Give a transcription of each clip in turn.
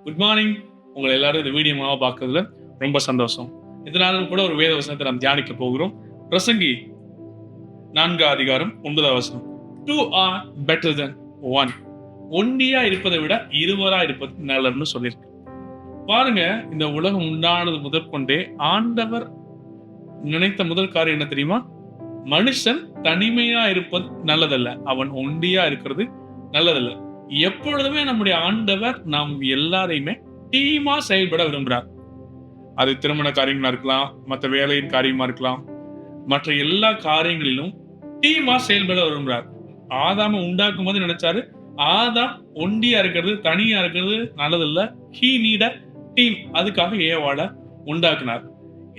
Good morning. உங்களை எல்லாரும் இந்த வீடியோ மூலமா பார்க்கறதுல ரொம்ப சந்தோஷம். இதனாலும் கூட ஒரு வேத வசனத்தை நாம் தியானிக்க போகிறோம். பிரசங்கி 4 அதிகாரம் 9 வசனம். 2 are better than 1. ஒண்டியா இருப்பதை விட இருவரா இருப்பது நல்லதுன்னு சொல்லியிருக்கு. பாருங்க, இந்த உலகம் உண்டானது முதற்கொண்டே ஆண்டவர் நினைத்த முதல் காரியம் என்ன தெரியுமா? மனுஷன் தனிமையா இருப்பது நல்லதல்ல, அவன் ஒண்டியா இருக்கிறது நல்லதல்ல. எப்பொழுதுமே நம்முடைய ஆண்டவர் நாம் எல்லாரையுமே டீமா செயல்பட விரும்புகிறார். அது திருமண காரியங்களா இருக்கலாம், மற்ற வேலையின் காரியமா இருக்கலாம், மற்ற எல்லா காரியங்களிலும் டீமா செயல்பட விரும்புகிறார். ஆதாம உண்டாக்கும் போது நினைச்சாரு, ஆதாம் ஒண்டியா இருக்கிறது, தனியா இருக்கிறது நல்லதில்ல, ஹீ நீட் அ டீம். அதுக்காக ஏவாளை உண்டாக்குனார்.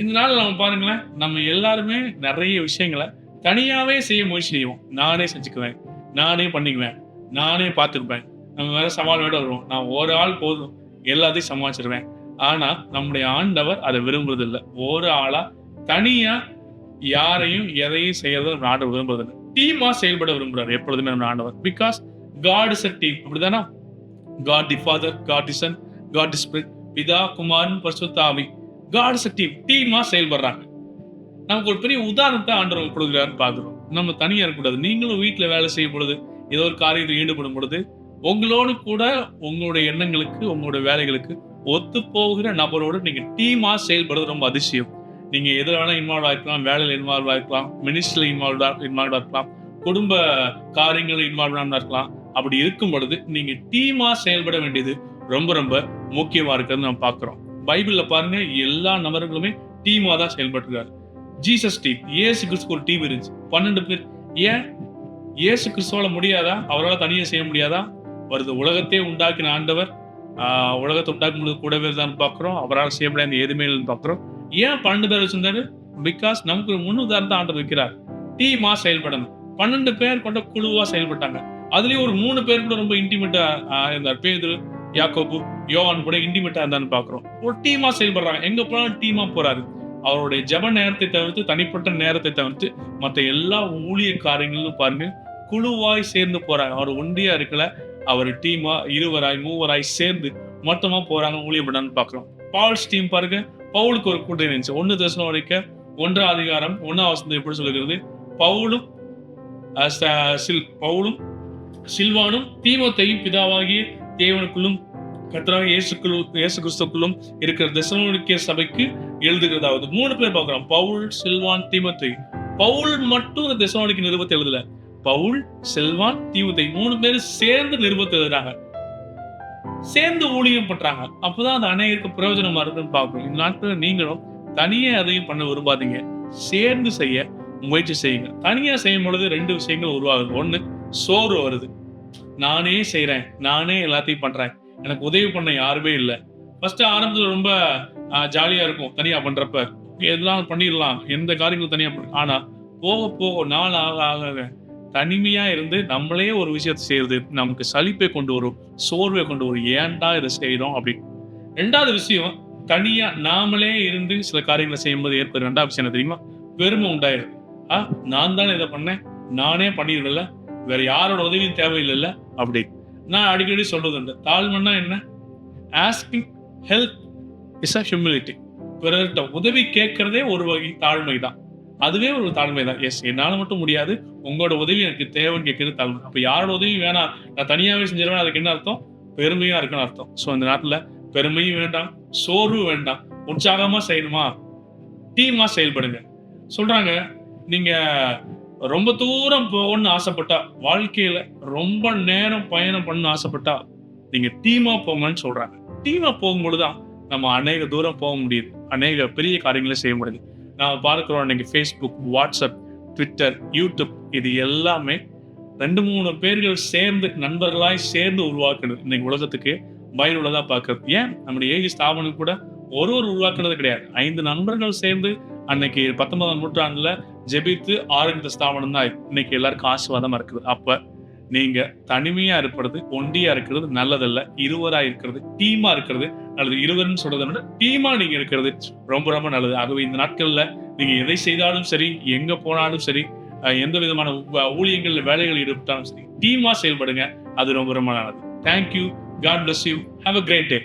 இந்த நாள் நம்ம பாருங்களேன், நம்ம எல்லாருமே நிறைய விஷயங்களை தனியாவே செய்ய முயற்சி செய்வோம். நானே செஞ்சுக்குவேன், நானே பண்ணிக்குவேன், நானே பார்த்துக்குவேன், நம்ம வேற சவால் வேட வருவோம், நான் ஒரு ஆள் போதும் எல்லாத்தையும் சமாளிச்சிருவேன். ஆனா நம்முடைய ஆண்டவர் அதை விரும்புறது இல்லை. ஒரு ஆளா தனியா யாரையும் எதையும் செய்யறத நம்ம ஆண்டவர் விரும்புறது இல்லை. டீமா செயல்பட விரும்புறாரு எப்பொழுதுமே நம்ம ஆண்டவர். Because God is a team. அப்படிதானா? God the Father, God the Son, God the Spirit, பிதா, குமாரன், பரிசுத்த ஆவி. God is a team. டீமா செயல்படுறாங்க. நமக்கு ஒரு பெரிய உதாரணத்தை ஆண்டவர் கொடுக்குறாருன்னு பார்க்கிறோம். நம்ம தனியா இருக்கக்கூடாது. நீங்களும் வீட்டுல வேலை செய்யும் பொழுது, ஏதோ ஒரு காரியத்தில் ஈடுபடும் பொழுது, உங்களோடு கூட உங்களுடைய எண்ணங்களுக்கு, உங்களுடைய வேலைகளுக்கு ஒத்து போகிற நபரோடு நீங்க டீமா செயல்படுறது ரொம்ப அதிசயம். நீங்க எதுல வேணா இன்வால்வ் ஆயிருக்கலாம், வேலையில இன்வால்வ் ஆயிருக்கலாம், மினிஸ்ட்ரியில இன்வால்வ் ஆயிருக்கலாம், குடும்ப காரியங்கள் இன்வால்வ் இருக்கலாம். அப்படி இருக்கும் பொழுது நீங்க டீமா செயல்பட வேண்டியது ரொம்ப ரொம்ப முக்கியமா இருக்கிறது நம்ம பார்க்கிறோம். பைபிள்ல பாருங்க, எல்லா நபர்களுமே டீமா தான் செயல்பட்டுருக்காரு. ஜீசஸ் டீம், இயேசு கிறிஸ்துக்கு ஒரு டீம் இருந்துச்சு, 12 பேர். ஏன் இயேசு கிறிஸ்துவால முடியாதா? அவரால் தனியா செய்ய முடியாதா? வருது உலகத்தையே உண்டாக்கின ஆண்டவர், உலகத்தை உண்டாக்கும் பொழுது கூடவே தான் பார்க்கிறோம். அவரால் செய்ய முடியாது எதுவுமே இல்லைன்னு பார்க்கிறோம். ஏன் 12 பேர் வச்சிருந்தாரு? பிகாஸ் நமக்கு ஒரு முன் உதாரணத்தை ஆண்டவர் வைக்கிறார். டீமா செயல்படணும். 12 பேர் கொண்ட குழுவா செயல்பட்டாங்க. அதுலயும் ஒரு 3 பேர் கூட ரொம்ப இன்டிமேட்டா இருந்தார். பேதுரு, யாக்கோபு, யோவான் கூட இன்டிமேட்டா இருந்தான்னு பார்க்கிறோம். ஒரு டீமா செயல்படுறாங்க. எங்க போனாலும் டீமா போறாரு. அவருடைய ஜெப நேரத்தை தவிர்த்து, தனிப்பட்ட நேரத்தை தவிர்த்து, மற்ற எல்லா ஊழிய காரியங்களும் பாருங்க குழுவாய் சேர்ந்து போறாங்க. அவர் ஒண்டியா இருக்கல, அவர் டீமா இருவராய் மூவராய் சேர்ந்து மொத்தமா போறாங்க, ஊழியம் பண்ணான்னு பார்க்கிறோம். பால்ஸ் டீம் பாருங்க, பவுலுக்கு ஒரு கூட்டம் இருந்துச்சு. 1 தெசலோனிக்கேயர் 1 அதிகாரம் 1 வசனம் எப்படி சொல்லுகிறது? பவுலும் சில்வானும் தீமோத்தேயும் பிதாவாகிய தேவனுக்குள்ளும் கர்த்தராகிய இயேசு கிறிஸ்துவுக்குள்ளும் இருக்கிற தெசலோனிக்கேயர் சபைக்கு எழுதுகிறதாவது. 3 பேர் பார்க்கிறோம். பவுல், சில்வான், தீமோத்தேயு. பவுல் மட்டும் இந்த தெசலோனிக்கே நிருபத்தை எழுதல. பவுல், சில்வான், தீமோத்தேயு 3 பேர் சேர்ந்து நிருபத்தை எழுதுறாங்க, சேர்ந்து ஊழியம் பண்றாங்க. அப்பதான் அது அநேகருக்கு பிரயோஜனமா இருக்குன்னு பார்க்கணும். இந்த நாட்கள் நீங்களும் தனியா எதையும் பண்ண விரும்பாதீங்க, சேர்ந்து செய்ய முயற்சி செய்யுங்க. தனியா செய்யும் பொழுது 2 விஷயங்கள் உருவாகுது. 1, சோர்வு வருது. நானே செய்யறேன், நானே எல்லாத்தையும் பண்றேன், எனக்கு உதவி பண்ண யாருமே இல்லை. ஃபர்ஸ்ட் ஆரம்பத்துல ரொம்ப ஜாலியா இருக்கும் தனியா பண்றப்ப, எல்லாம் பண்ணிடலாம், எந்த காரியங்களும் தனியா பண்ண. ஆனா போக போக நாள் ஆக ஆக தனிமையா இருந்து நம்மளே ஒரு விஷயத்தை செய்யறது நமக்கு சலிப்பை கொண்டு வரும், சோர்வை கொண்டு வரும். ஏன்டா இதை செய்யறோம் அப்படின்னு. 2வது விஷயம், தனியா நாமளே இருந்து சில காரியங்களை செய்யும்போது ஏற்படுற 2வது விஷயம் என்ன தெரியுமா? பெருமை உண்டாயிரும். நான் தானே இதை பண்ணேன், நானே பண்ணிடல, வேற யாரோட உதவியும் தேவையில்லைல்ல அப்படி. நான் அடிக்கடி சொல்றது உண்டு, தாழ்மைன்னா என்ன? Asking help is a humility. பிறர்கிட்ட உதவி கேட்கறதே ஒரு வகை தாழ்மை தான். அதுவே ஒரு தாழ்மை தான். எஸ், என்னால மட்டும் முடியாது, உங்களோட உதவி எனக்கு தேவைன்னு கேட்கறது தாழ்மை. அப்ப யாரோட உதவியும் வேணாம், நான் தனியாவே செஞ்சிருவேன், அதுக்கு என்ன அர்த்தம்? பெருமையா இருக்குன்னு அர்த்தம். ஸோ இந்த நாட்டுல பெருமையும் வேண்டாம், சோர்வு வேண்டாம், உற்சாகமா செய்யணுமா, டீமா செயல்படுங்க. சொல்றாங்க, நீங்க ரொம்ப தூரம் போகணும்னு ஆசைப்பட்டா, வாழ்க்கையில ரொம்ப நேரம் பயணம் பண்ணணும்னு ஆசைப்பட்டா, நீங்க டீமா போங்கன்னு சொல்றாங்க. டீமா போகும்பொழுதுதான் நம்ம அநேக தூரம் போக முடியுது, அநேக பெரிய காரியங்களை செய்ய முடியுது. நாம பார்க்கிறோம், இன்னைக்கு ஃபேஸ்புக், வாட்ஸ்அப், ட்விட்டர், யூடியூப், இது எல்லாமே 2-3 பேர்கள் சேர்ந்து, நண்பர்களாய் சேர்ந்து உருவாக்குனது. இன்னைக்கு உலகத்துக்கு பயனுள்ளதா பார்க்கறது. ஏன் நம்முடைய ஏகி ஸ்தாபனம் கூட ஒருவர் உருவாக்குனது கிடையாது. 5 நண்பர்கள் சேர்ந்து அன்னைக்கு 19ஆம் நூற்றாண்டுல ஜெபித்து ஆரம்பித்த ஸ்தாபனம் தான் இன்னைக்கு எல்லாருக்கும் ஆசீர்வாதமா இருக்குது. அப்ப நீங்க தனிமையா இருக்கிறது, ஒண்டியா இருக்கிறது நல்லதல்ல. இருவரா இருக்கிறது, டீமா இருக்கிறது நல்லது. இருவர்னு சொல்றதை விட டீமா நீங்க இருக்கிறது ரொம்ப ரொம்ப நல்லது. ஆகவே இந்த நாட்கள்ல நீங்க எதை செய்தாலும் சரி, எங்க போனாலும் சரி, எந்த விதமான ஊழியங்கள் வேலைகள் ஈடுபட்டாலும் சரி, டீமா செயல்படுங்க. அது ரொம்ப ரொம்ப நல்லது. Thank you. God bless you. Have a great day.